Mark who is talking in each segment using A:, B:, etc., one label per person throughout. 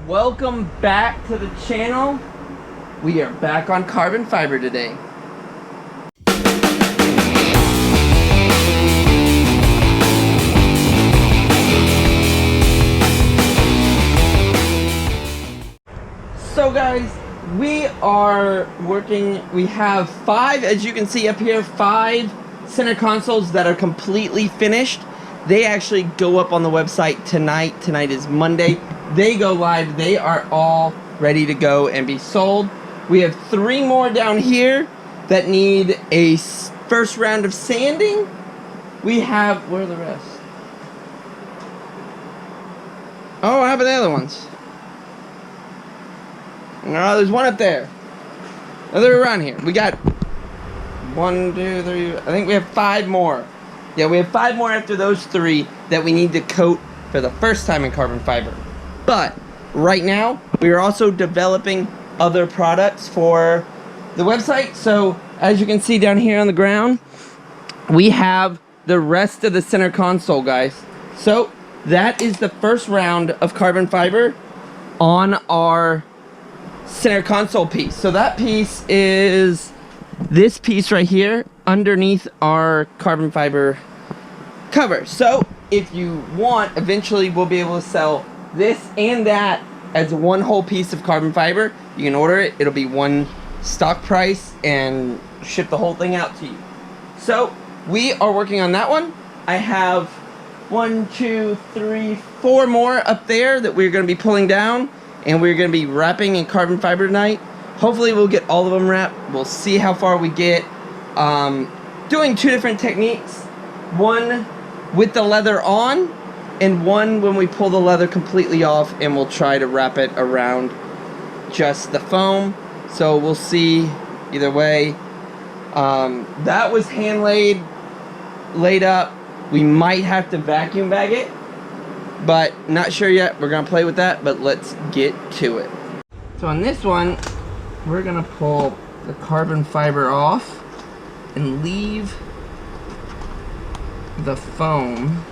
A: Welcome back to the channel. We are back on carbon fiber today. So guys, we are working, we have 5, as you can see up here, 5 center consoles that are completely finished. They actually go up on the website tonight. Tonight is Monday. They go live. They are all ready to go and be sold. We have 3 more down here that need a first round of sanding. We have, where are the rest? Oh, how about the other ones? No, there's one up there. Oh, they're around here. We got 1, 2, 3. I think we have 5 more. Yeah, we have 5 more after those 3 that we need to coat for the first time in carbon fiber. But right now, we are also developing other products for the website. So as you can see down here on the ground, we have the rest of the center console, guys. So that is the first round of carbon fiber on our center console piece. So that piece is this piece right here underneath our carbon fiber cover. So if you want, eventually we'll be able to sell this and that as one whole piece of carbon fiber. You can order it, it'll be one stock price and ship the whole thing out to you. So we are working on that one. I have 1, 2, 3, 4 more up there that we're going to be pulling down, and we're going to be wrapping in carbon fiber tonight. Hopefully we'll get all of them wrapped. We'll see how far we get. Doing 2 different techniques. One with the leather on, and one when we pull the leather completely off, and we'll try to wrap it around just the foam. So we'll see either way. That was hand laid up. We might have to vacuum bag it, but not sure yet. We're gonna play with that, but let's get to it. So on this one, we're gonna pull the carbon fiber off and leave the foam,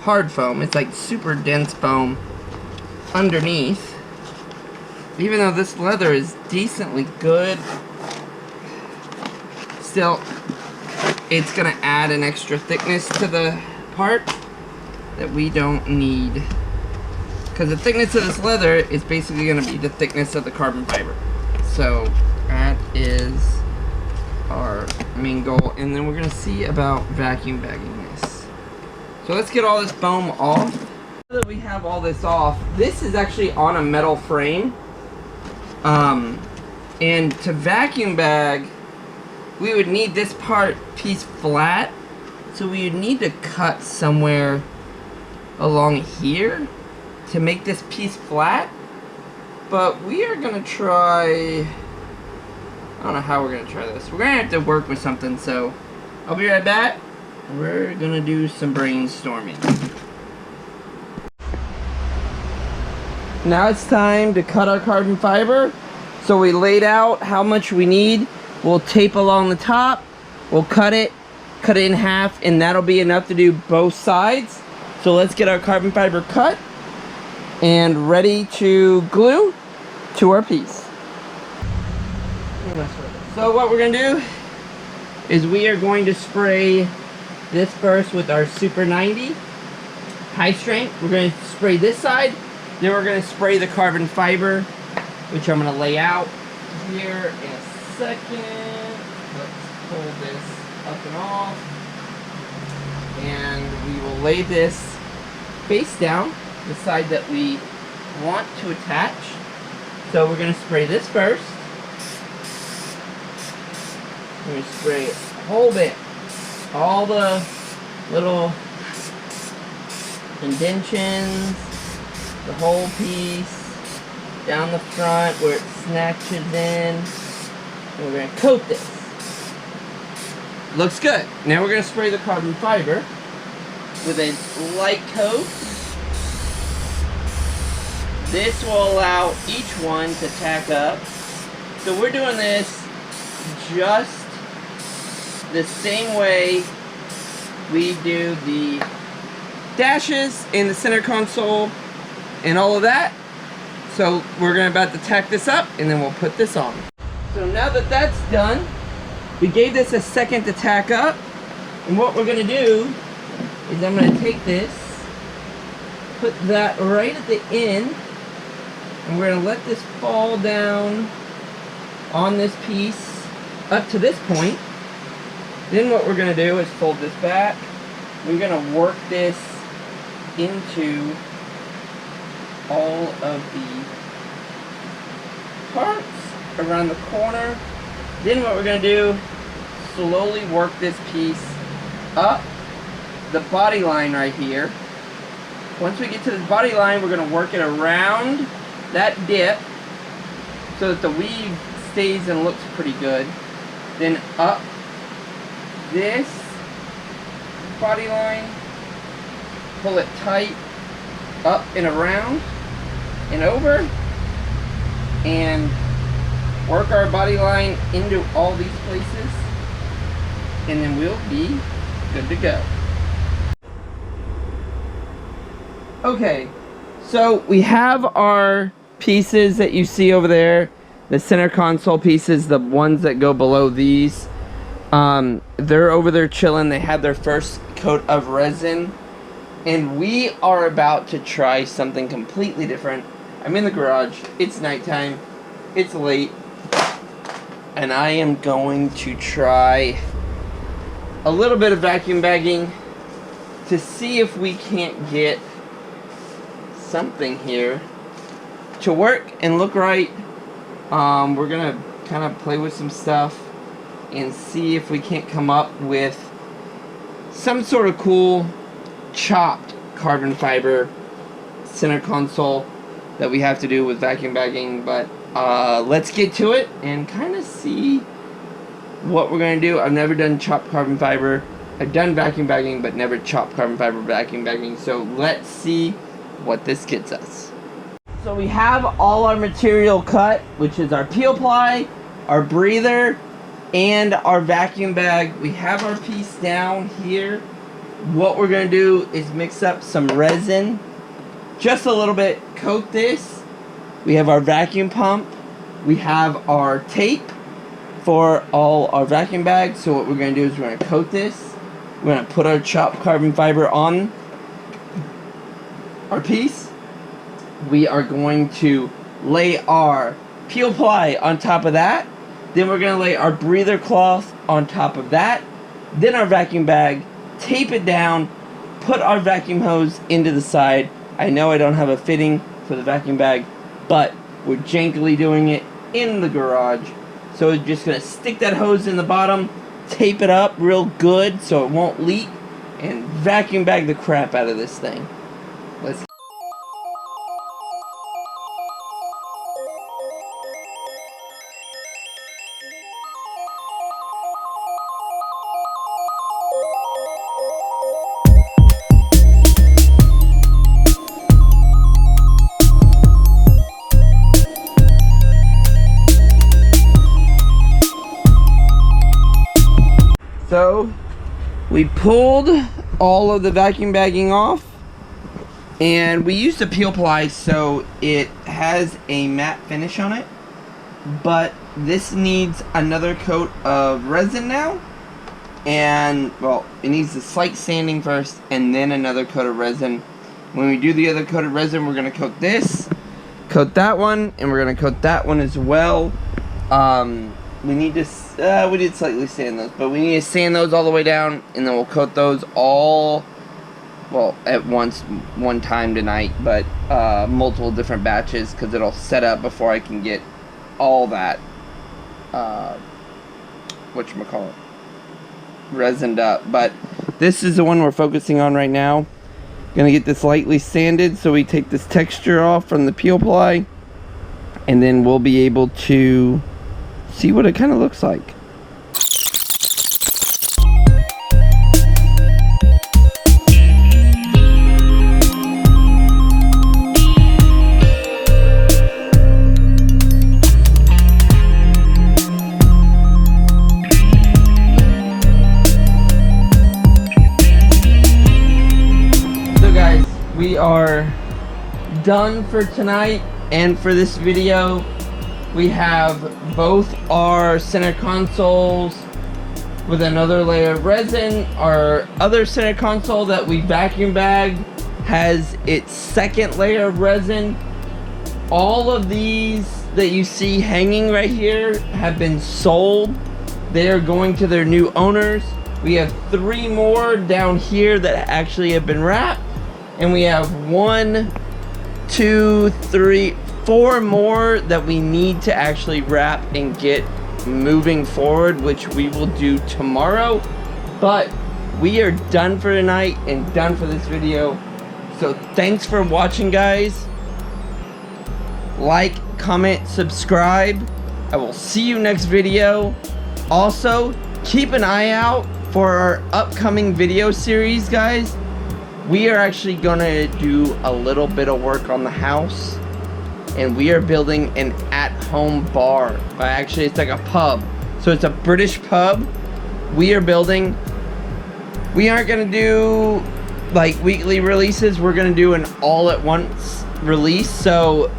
A: hard foam, it's like super dense foam underneath. Even though this leather is decently good, still it's gonna add an extra thickness to the part that we don't need, because the thickness of this leather is basically gonna be the thickness of the carbon fiber. So that is our main goal, and then we're gonna see about vacuum bagging this. So let's get all this foam off. Now that we have all this off, this is actually on a metal frame, and to vacuum bag we would need this piece flat, so we would need to cut somewhere along here to make this piece flat. But we are gonna try, I don't know how we're gonna try this. We're gonna have to work with something, so I'll be right back. We're gonna do some brainstorming. Now it's time to cut our carbon fiber. So we laid out how much we need. We'll tape along the top. We'll cut it in half, and that'll be enough to do both sides. So let's get our carbon fiber cut and ready to glue to our piece. So what we're gonna do is we are going to spray this first with our Super 90 high strength. We're going to spray this side, then we're going to spray the carbon fiber, which I'm going to lay out here in a second. Let's pull this up and off, and we will lay this face down, the side that we want to attach. So we're going to spray this first. We're going to spray a whole bit, all the little indentions, the whole piece, down the front where it snatches in, and we're going to coat this. Looks good. Now we're going to spray the carbon fiber with a light coat. This will allow each one to tack up. So we're doing this just the same way we do the dashes in the center console and all of that. So we're about to tack this up and then we'll put this on. So now that that's done, we gave this a second to tack up. And what we're gonna do is I'm gonna take this, put that right at the end, and we're gonna let this fall down on this piece up to this point. Then what we're gonna do is fold this back. We're gonna work this into all of the parts around the corner. Then what we're gonna do, slowly work this piece up the body line right here. Once we get to this body line, we're gonna work it around that dip so that the weave stays and looks pretty good. Then up this body line, pull it tight, up and around and over, and work our body line into all these places, and then we'll be good to go. Okay, so we have our pieces that you see over there, the center console pieces, the ones that go below these. They're over there chilling. They had their first coat of resin, and we are about to try something completely different. I'm in the garage, it's nighttime, it's late, and I am going to try a little bit of vacuum bagging to see if we can't get something here to work and look right. We're gonna kind of play with some stuff and see if we can't come up with some sort of cool chopped carbon fiber center console that we have to do with vacuum bagging. But let's get to it and kind of see what we're going to do. I've never done chopped carbon fiber. I've done vacuum bagging, but never chopped carbon fiber vacuum bagging. So let's see what this gets us. So we have all our material cut, which is our peel ply, our breather, and our vacuum bag. We have our piece down here. What we're going to do is mix up some resin, just a little bit, coat this. We have our vacuum pump. We have our tape for all our vacuum bags. So what we're going to do is we're going to coat this. We're going to put our chopped carbon fiber on our piece. We are going to lay our peel ply on top of that. Then we're going to lay our breather cloth on top of that. Then our vacuum bag, tape it down, put our vacuum hose into the side. I know I don't have a fitting for the vacuum bag, but we're jankily doing it in the garage. So we're just going to stick that hose in the bottom, tape it up real good so it won't leak, and vacuum bag the crap out of this thing. Let's So we pulled all of the vacuum bagging off, and we used a peel ply so it has a matte finish on it, but this needs another coat of resin now, and well, it needs a slight sanding first and then another coat of resin. When we do the other coat of resin, we're going to coat this, coat that one, and we're going to coat that one as well. We need to, we did slightly sand those, but we need to sand those all the way down, and then we'll coat those all, well, at once, one time tonight, but multiple different batches, because it'll set up before I can get all that, whatchamacallit, resined up. But this is the one we're focusing on right now. Gonna get this lightly sanded so we take this texture off from the peel ply, and then we'll be able to see what it kind of looks like. So guys, we are done for tonight, And for this video, we have both our center consoles with another layer of resin. Our other center console that we vacuum bagged has its second layer of resin. All of these that you see hanging right here have been sold. They are going to their new owners. We have 3 more down here that actually have been wrapped. And we have 1, 2, 3, 4 more that we need to actually wrap and get moving forward, which we will do tomorrow. But we are done for tonight and done for this video. So thanks for watching, guys. Like, comment, subscribe. I will see you next video. Also, keep an eye out for our upcoming video series, guys. We are actually gonna do a little bit of work on the house, and we are building an at-home bar. Actually, it's like a pub. So it's a British pub. We aren't gonna do like weekly releases. We're gonna do an all-at-once release. So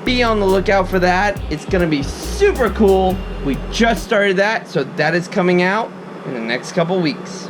A: be on the lookout for that. It's gonna be super cool. We just started that, so that is coming out in the next couple weeks.